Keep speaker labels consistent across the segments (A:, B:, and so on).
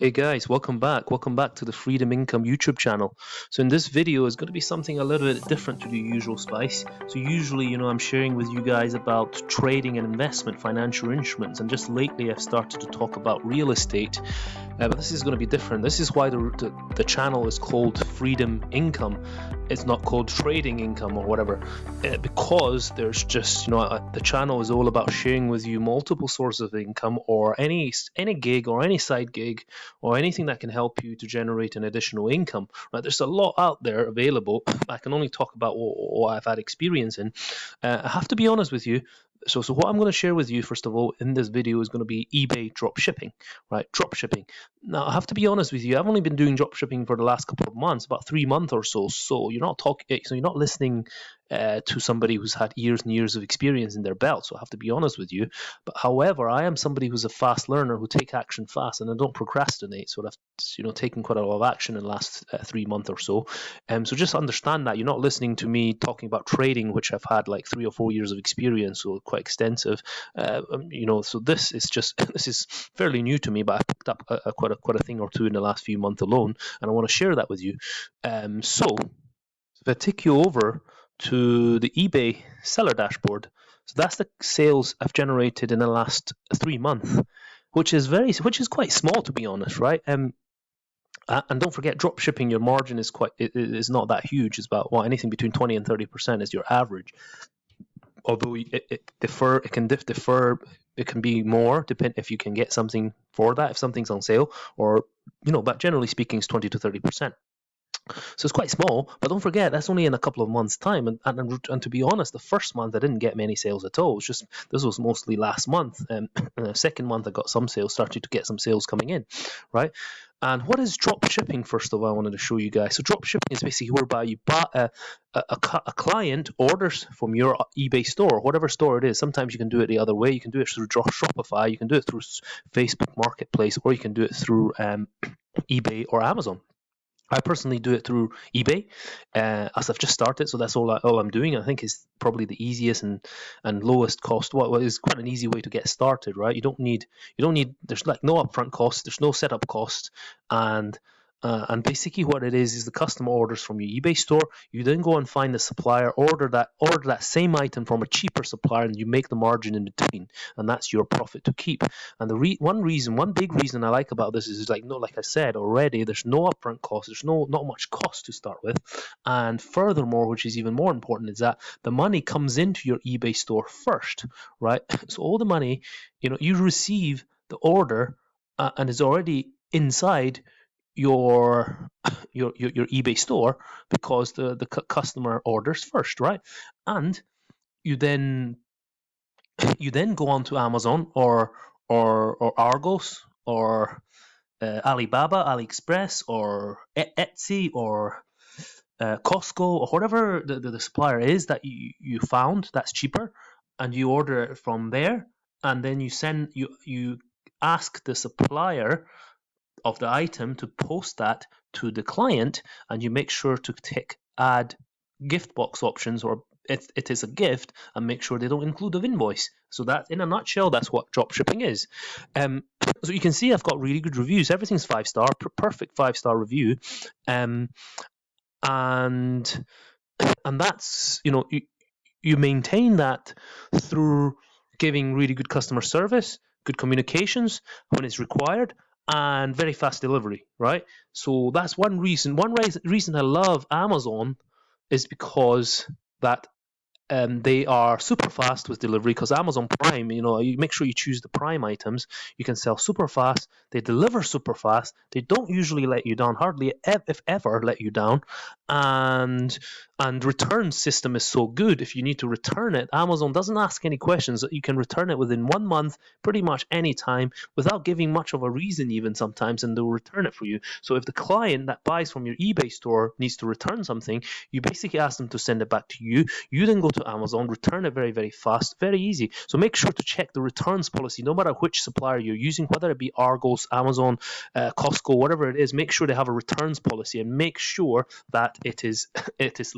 A: Hey guys, welcome back. Welcome back to the Freedom Income YouTube channel. So in this video is going to be something a little bit different to the usual spice. So usually, I'm sharing with you guys about trading and investment, financial instruments, and just lately I've started to talk about real estate. But this is going to be different. This is why the channel is called Freedom Income. It's not called Trading Income or whatever, because there's just, the channel is all about sharing with you multiple sources of income or any gig or any side gig or anything that can help you to generate an additional income. Right? There's a lot out there available. I can only talk about what I've had experience in. I have to be honest with you. So what I'm going to share with you, first of all, in this video is going to be eBay dropshipping, right? Dropshipping. Now, I have to be honest with you. I've only been doing dropshipping for the last couple of months, about 3 months or so. So you're not talking. So you're not listening to somebody who's had years and years of experience in their belt. So I have to be honest with you. But however, I am somebody who's a fast learner who take action fast, and I don't procrastinate. So I've taken quite a lot of action in the last 3 months or so. So just understand that you're not listening to me talking about trading, which I've had like 3 or 4 years of experience, so quite extensive. So this is fairly new to me, but I picked up quite a thing or two in the last few months alone, and I want to share that with you. So if I take you over to the eBay seller dashboard, so that's the sales I've generated in the last 3 months, which is quite small, to be honest, right? And don't forget, drop shipping, your margin is not that huge. It's about anything between 20 and 30% is your average. Although it can differ. It can be more, depend if you can get something for that, if something's on sale, or but generally speaking, it's 20 to 30%. So it's quite small, but don't forget that's only in a couple of months' time. And to be honest, the first month I didn't get many sales at all. This was mostly last month. The second month I got some sales, started to get some sales coming in, right? And what is drop shipping? First of all, I wanted to show you guys. So drop shipping is basically whereby you buy a client orders from your eBay store, whatever store it is. Sometimes you can do it the other way. You can do it through Shopify. You can do it through Facebook Marketplace, or you can do it through eBay or Amazon. I personally do it through eBay, as I've just started, so that's all I'm doing. I think is probably the easiest and lowest cost. Well, it's quite an easy way to get started, right? You don't need. There's like no upfront cost. There's no setup cost, and basically what it is the customer orders from your eBay store. You then go and find the supplier, order that same item from a cheaper supplier, and you make the margin in between, and that's your profit to keep. And one big reason I like about this is like I said already, there's no upfront cost. There's not much cost to start with, and furthermore, which is even more important, is that the money comes into your eBay store first, right? So all the money, you receive the order, and it's already inside your eBay store because the customer orders first, right? And you then go on to Amazon or Argos or Alibaba, AliExpress, or Etsy, or Costco, or whatever the supplier is that you found that's cheaper, and you order it from there, and then you ask the supplier of the item to post that to the client, and you make sure to add gift box options, or it is a gift, and make sure they don't include an invoice. So that, in a nutshell, that's what drop shipping is. So you can see I've got really good reviews. Everything's 5-star, perfect 5-star review, and that's you maintain that through giving really good customer service, good communications when it's required, and very fast delivery, right? So that's one reason. One reason I love Amazon is because that they are super fast with delivery, because Amazon Prime, you make sure you choose the Prime items. You can sell super fast. They deliver super fast. They don't usually let you down, hardly if ever let you down. And return system is so good. If you need to return it, Amazon doesn't ask any questions. You can return it within 1 month, pretty much any time, without giving much of a reason even sometimes, and they'll return it for you. So if the client that buys from your eBay store needs to return something, you basically ask them to send it back to you. You then go to Amazon, return it very, very fast, very easy. So make sure to check the returns policy, no matter which supplier you're using, whether it be Argos, Amazon, Costco, whatever it is. Make sure they have a returns policy, and make sure that it is it is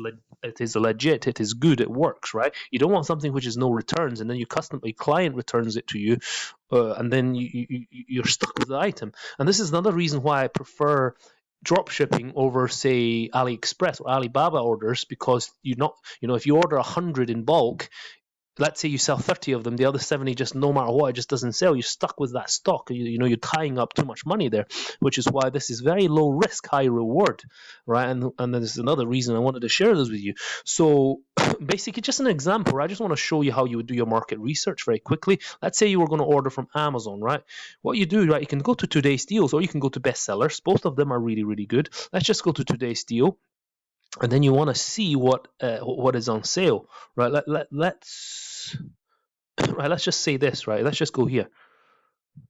A: legit, it is good, it works, right? You don't want something which is no returns, and then your client returns it to you, and then you're stuck with the item. And this is another reason why I prefer drop shipping over, say, AliExpress or Alibaba orders, because if you order 100 in bulk, let's say you sell 30 of them, the other 70, just no matter what, it just doesn't sell. You're stuck with that stock. You're tying up too much money there, which is why this is very low risk, high reward, right? And there's another reason I wanted to share this with you. So basically, just an example, right? I just want to show you how you would do your market research very quickly. Let's say you were going to order from Amazon, right? What you do, right? You can go to today's deals, or you can go to bestsellers. Both of them are really, really good. Let's just go to today's deal. And then you want to see what is on sale, right? Let's right. Let's just say this, right? Let's just go here,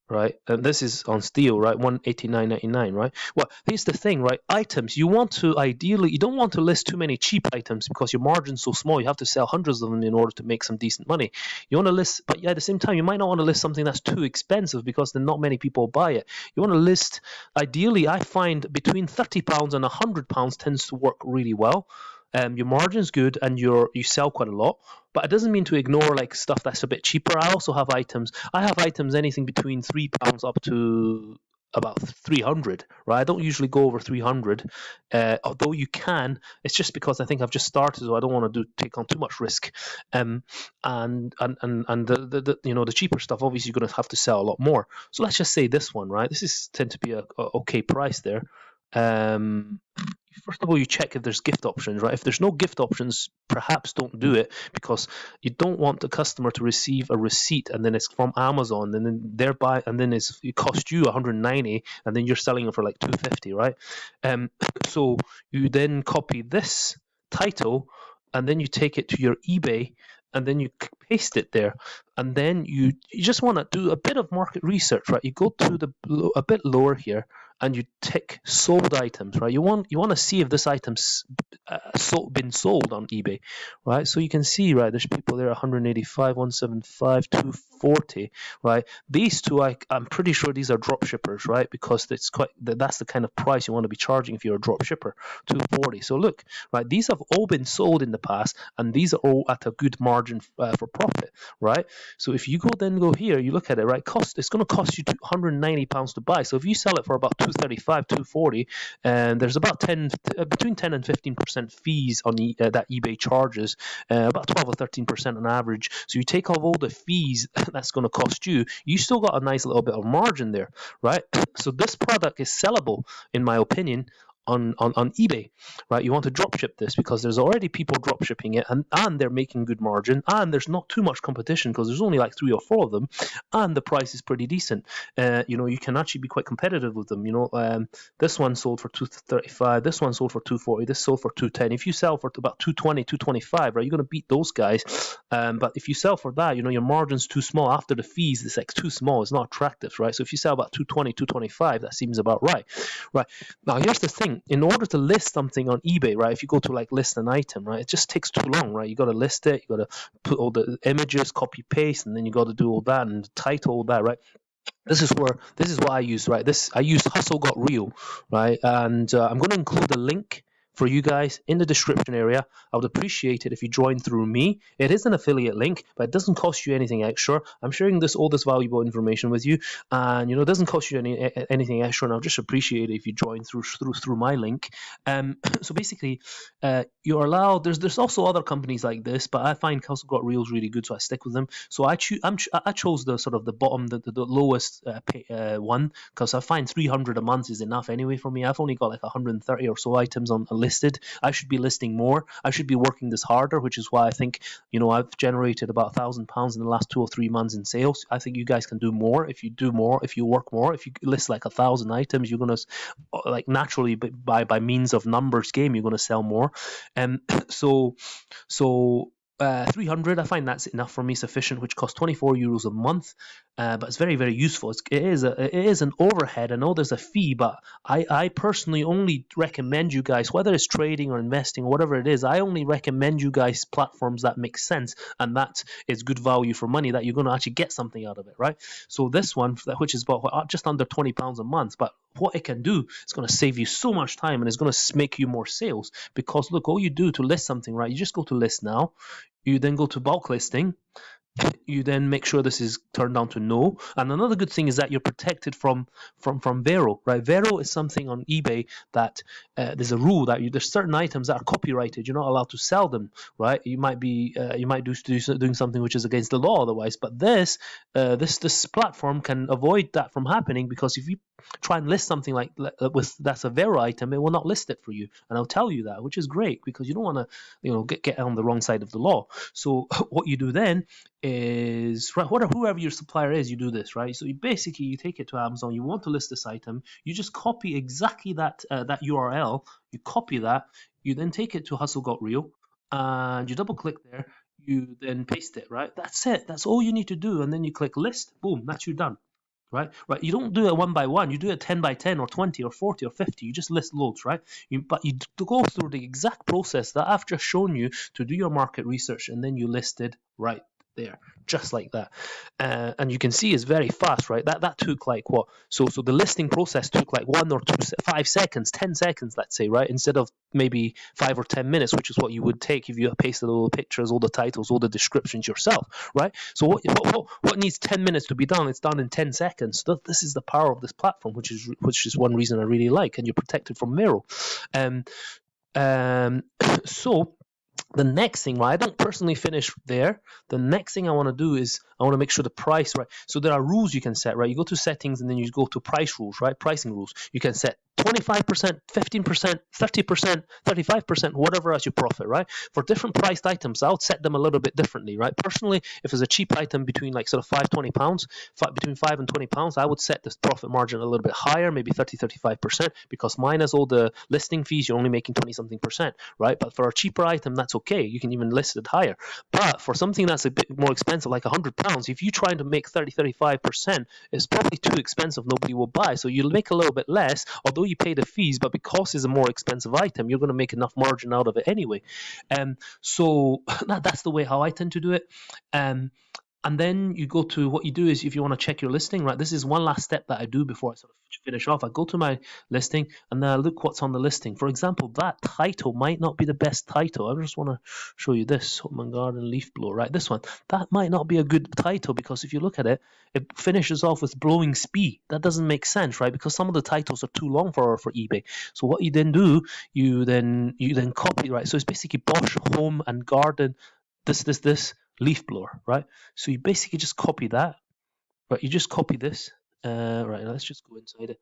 A: right? And this is on steel, right? 189.99, right? Well, here's the thing, right? Items, you don't want to list too many cheap items because your margin's so small. You have to sell hundreds of them in order to make some decent money. You want to list, but at the same time, you might not want to list something that's too expensive because then not many people buy it. You want to list, ideally, I find between £30 and £100 tends to work really well. Your margin's good and you sell quite a lot, but it doesn't mean to ignore like stuff that's a bit cheaper. I have items anything between £3 up to about 300, right? I don't usually go over 300, although you can. It's just because I think I've just started, so I don't want to take on too much risk. And the cheaper stuff, obviously, you're going to have to sell a lot more. So let's just say this one, right? This is tend to be a okay price there. First of all, you check if there's gift options, right? If there's no gift options, perhaps don't do it, because you don't want the customer to receive a receipt and then it's from Amazon and then it cost you 190 and then you're selling it for like 250, right? So you then copy this title and then you take it to your eBay and then you paste it there, and then you just want to do a bit of market research, right? You go to a bit lower here and you tick sold items, right? You want to see if this item's been sold on eBay, right? So you can see, right, there's people there 185, 175, 240, right? These two, I'm pretty sure these are drop shippers, right? Because that's the kind of price you want to be charging if you're a drop shipper, 240. So look, right, these have all been sold in the past, and these are all at a good margin for profit, right? So if you go here, you look at it, right? It's going to cost you £190 to buy. So if you sell it for about 235, 240, and there's about between 10 and 15% fees on that eBay charges, about 12 or 13% on average. So you take off all the fees that's going to cost you, you still got a nice little bit of margin there, right? So this product is sellable, in my opinion, on eBay, right? You want to drop ship this because there's already people drop shipping it, and they're making good margin, and there's not too much competition because there's only like 3 or 4 of them, and the price is pretty decent. You can actually be quite competitive with them. This one sold for 235, this one sold for 240, this sold for 210. If you sell for about 220, 225, right, you're going to beat those guys. But if you sell for that, your margin's too small after the fees. It's like too small. It's not attractive, right? So if you sell about 220, 225, that seems about right. Now here's the thing. In order to list something on eBay, right, if you go to like list an item, right, it just takes too long, right? You got to list it, you got to put all the images, copy paste, and then you got to do all that and title all that, right? This is what I use, right? I use Hustle Got Real, right? And I'm going to include a link for you guys in the description area. I would appreciate it if you join through me. It is an affiliate link, but it doesn't cost you anything extra. I'm sharing all this valuable information with you, and it doesn't cost you anything extra. And I'll just appreciate it if you join through my link. So basically, you're allowed. There's also other companies like this, but I find Hustle Got Real is really good, so I stick with them. So I chose the sort of the bottom, the lowest one, because I find 300 a month is enough anyway for me. I've only got like 130 or so items on listed. I should be listing more. I should be working this harder, which is why I think I've generated about £1,000 in the last 2 or 3 months in sales. I think you guys can do more if you do more, if you work more. If you list like 1,000 items, you're gonna like naturally by means of numbers game, you're gonna sell more. So 300, I find that's enough for me, sufficient, which costs €24 a month, but it's very, very useful. It is an overhead. I know there's a fee, but I personally only recommend you guys, whether it's trading or investing or whatever it is, I only recommend you guys platforms that make sense and that is good value for money, that you're going to actually get something out of it, right? So this one, which is about just under £20 a month, but what it can do, it's going to save you so much time and it's going to make you more sales. Because look, all you do to list something, right? You just go to list now, you then go to bulk listing, you then make sure this is turned down to no. And another good thing is that you're protected from Vero, right? Vero is something on eBay that there's a rule that there's certain items that are copyrighted. You're not allowed to sell them, right? You might be doing something which is against the law otherwise. But this platform can avoid that from happening, because if you try and list something like with that's a Vero item, it will not list it for you, and I'll tell you that, which is great because you don't want to get on the wrong side of the law. So what you do then is, right, whoever your supplier is, you do this, right? So you take it to Amazon. You want to list this item, you just copy exactly that URL. You copy that. You then take it to Hustle Got Real, and you double click there. You then paste it, right? That's it. That's all you need to do, and then you click list. Boom, that's you done. Right. You don't do it one by one. You do it 10 by 10 or 20 or 40 or 50. You just list loads, right? But you go through the exact process that I've just shown you to do your market research, and then you list it right there, just like that. And you can see it's very fast, right? That took like what? So the listing process took like 1 or 2, 5 seconds, 10 seconds, let's say, right? Instead of maybe 5 or 10 minutes, which is what you would take if you pasted all the pictures, all the titles, all the descriptions yourself, right? So what needs 10 minutes to be done, it's done in 10 seconds. So this is the power of this platform, which is one reason I really like, and you're protected from Miro. So the next thing, right, I don't personally finish there. The next thing I want to do is I want to make sure the price, right? So there are rules you can set, right? You go to settings and then you go to price rules, right? Pricing rules. You can set 25%, 15%, 30%, 35%, whatever as your profit, right? For different priced items, I would set them a little bit differently, right? Personally, if it's a cheap item between like sort of £5-20, between £5 and £20, I would set this profit margin a little bit higher, maybe 30-35%, because minus all the listing fees, you're only making 20-something percent, right? But for a cheaper item, that's okay. You can even list it higher. But for something that's a bit more expensive, like £100, if you're trying to make 30-35%, it's probably too expensive. Nobody will buy. So you'll make a little bit less, although you pay the fees, but because it's a more expensive item, you're going to make enough margin out of it anyway. So that's the way how I tend to do it. And then you go to what you do is, if you want to check your listing, right? This is one last step that I do before I sort of finish off. I go to my listing and then I look what's on the listing. For example, that title might not be the best title. I just want to show you this Home and Garden leaf blower, right? This one, that might not be a good title, because if you look at it, it finishes off with blowing spee. That doesn't make sense, right? Because some of the titles are too long for eBay. So what you then do, you then copy, right? So it's basically Bosch Home and Garden, this leaf blower, right? So you basically just copy that, right? You just copy this, right? Let's just go inside it.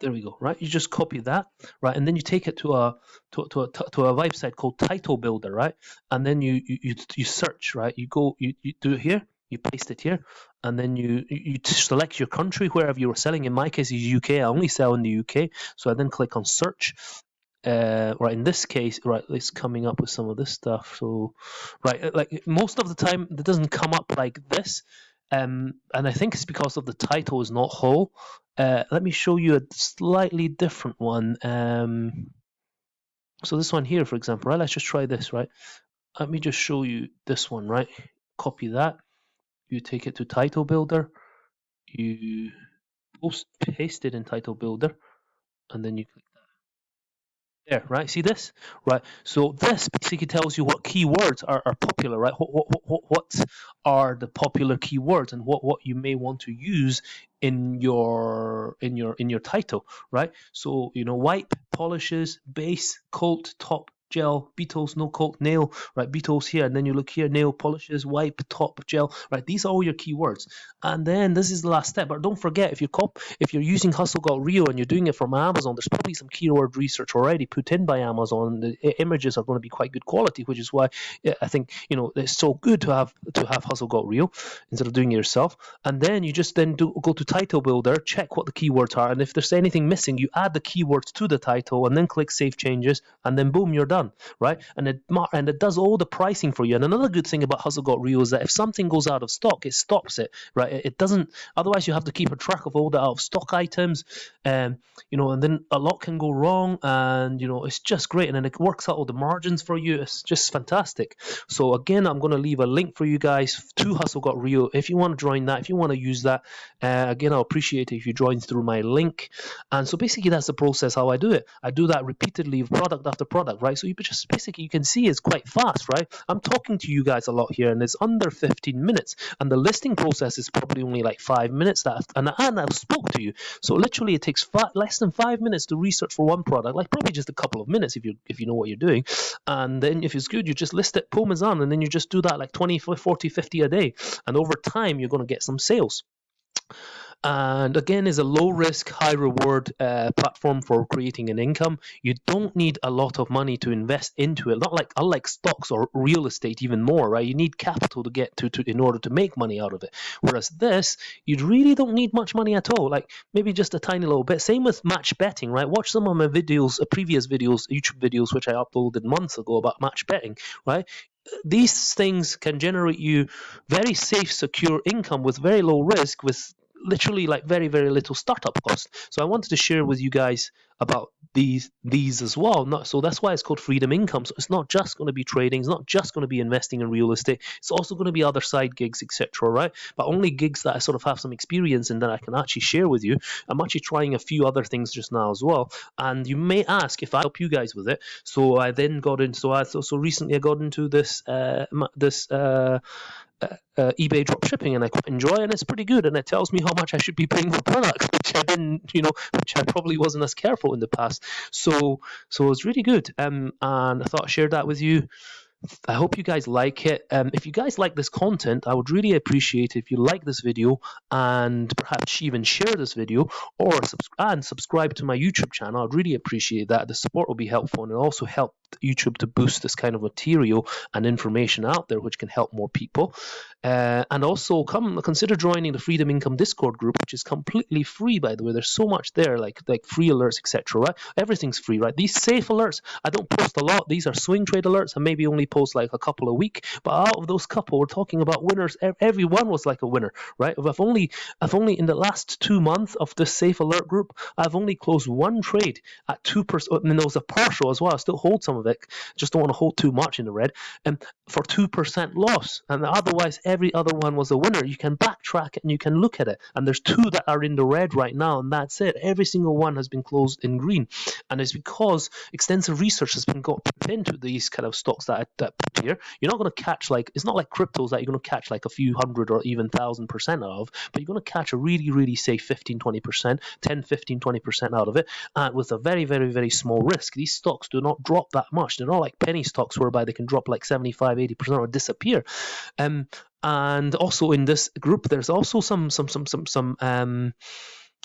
A: There we go, right? You just copy that, right? And then you take it to a website called Title Builder, right? And then you search, right? You do it here, you paste it here, and then you select your country wherever you were selling. In my case, is UK. I only sell in the UK, so I then click on search. Right, in this case, right, it's coming up with some of this stuff. So, right, like most of the time, it doesn't come up like this, and I think it's because of the title is not whole. Let me show you a slightly different one. So this one here, for example, right? Let's just try this, right? Let me just show you this one, right? Copy that. You take it to Title Builder. You paste it in Title Builder, and then you click there, right? See this, right? So this basically tells you what keywords are popular, right? What are the popular keywords, and what you may want to use in your title, right? So wipe, polishes, base, coat, top, gel, beetles, no coat, nail, right? Beetles here, and then you look here, nail, polishes, wipe, top, gel, right? These are all your keywords. And then this is the last step. But don't forget, if you're using Hustle Got Real and you're doing it from Amazon, there's probably some keyword research already put in by Amazon. The images are going to be quite good quality, which is why I think it's so good to have Hustle Got Real instead of doing it yourself. And then you just go to Title Builder, check what the keywords are, and if there's anything missing, you add the keywords to the title, and then click Save Changes, and then boom, you're done. done, right? And it does all the pricing for you. And another good thing about Hustle Got Real is that if something goes out of stock, it stops it, right? It doesn't. Otherwise, you have to keep a track of all the out of stock items, and then a lot can go wrong, and it's just great. And then it works out all the margins for you. It's just fantastic. So again, I'm going to leave a link for you guys to Hustle Got Real if you want to join that, if you want to use that. Again, I'll appreciate it if you join through my link. And so basically that's the process how I do it. I do that repeatedly, product after product, right? So you can see it's quite fast, right? I'm talking to you guys a lot here, and it's under 15 minutes, and the listing process is probably only like 5 minutes and I've spoke to you. So literally it takes less than 5 minutes to research for one product, like probably just a couple of minutes if you know what you're doing. And then if it's good, you just list it, Parmesan, and then you just do that like 20, 40, 50 a day. And over time, you're going to get some sales. And again, is a low risk, high reward platform for creating an income. You don't need a lot of money to invest into it. Not like unlike stocks or real estate, even more, right? You need capital to get to in order to make money out of it. Whereas this, you really don't need much money at all. Like maybe just a tiny little bit. Same with match betting, right? Watch some of my videos, previous videos, YouTube videos, which I uploaded months ago about match betting, right? These things can generate you very safe, secure income with very low risk, with literally like very, very little startup cost. So I wanted to share with you guys about these as well. So that's why it's called freedom income. So it's not just going to be trading, it's not just going to be investing in real estate, it's also going to be other side gigs, etc., right? But only gigs that I sort of have some experience in that I can actually share with you. I'm actually trying a few other things just now as well, and you may ask if I help you guys with it. So I then got into so recently I got into this eBay dropshipping, and I quite enjoy it, and it's pretty good, and it tells me how much I should be paying for products, which I didn't, which I probably wasn't as careful in the past. So it's really good, and I thought I'd share that with you. I hope you guys like it. If you guys like this content, I would really appreciate it if you like this video and perhaps even share this video or subscribe to my YouTube channel. I'd really appreciate that. The support will be helpful, and it also help YouTube to boost this kind of material and information out there, which can help more people. And also consider joining the Freedom Income Discord group, which is completely free, by the way. There's so much there, like free alerts, etc., right? Everything's free, right? These safe alerts, I don't post a lot. These are swing trade alerts. I maybe only post like a couple a week, but out of those couple, we're talking about winners. Everyone was like a winner, right? I've only in the last 2 months of this safe alert group, I've only closed one trade at 2%, and there was a partial as well. I still hold some of it, just don't want to hold too much in the red, and for 2% loss, and otherwise every other one was a winner. You can backtrack it and you can look at it, and there's 2 that are in the red right now, and that's it. Every single one has been closed in green, and it's because extensive research has been put into these kind of stocks that I put here. You're not going to catch, it's not like cryptos that you're going to catch like a few hundred or even 1,000% of, but you're going to catch a really, really safe 15, 20%, 10, 15, 20% out of it, with a very, very, very small risk. These stocks do not drop that much. They're not like penny stocks whereby they can drop like 75, 80% or disappear. And also in this group, there's also some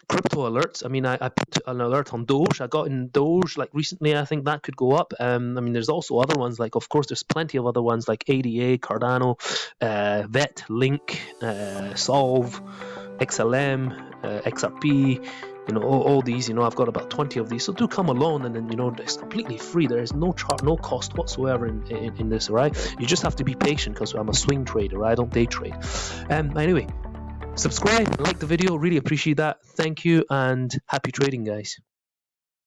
A: crypto alerts. I mean, I put an alert on Doge. I got in Doge like recently. I think that could go up. I mean, there's also other ones, like, of course, there's plenty of other ones like ADA, Cardano, VET, Link, Solve, XLM, XRP. All these, I've got about 20 of these. So do come along, and then, it's completely free. There is no cost whatsoever in this, all right? You just have to be patient because I'm a swing trader, right? I don't day trade. Anyway, subscribe and like the video. Really appreciate that. Thank you, and happy trading, guys.